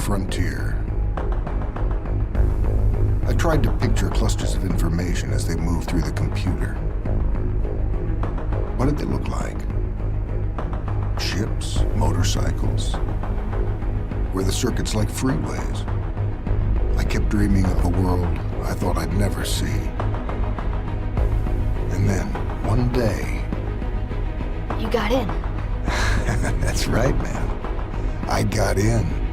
frontier. I tried to picture clusters of information as they moved through the computer. What did they look like? Ships? Motorcycles? Were the circuits like freeways? I kept dreaming of a world I thought I'd never see. And then, one day... You got in. That's right, man. I got in.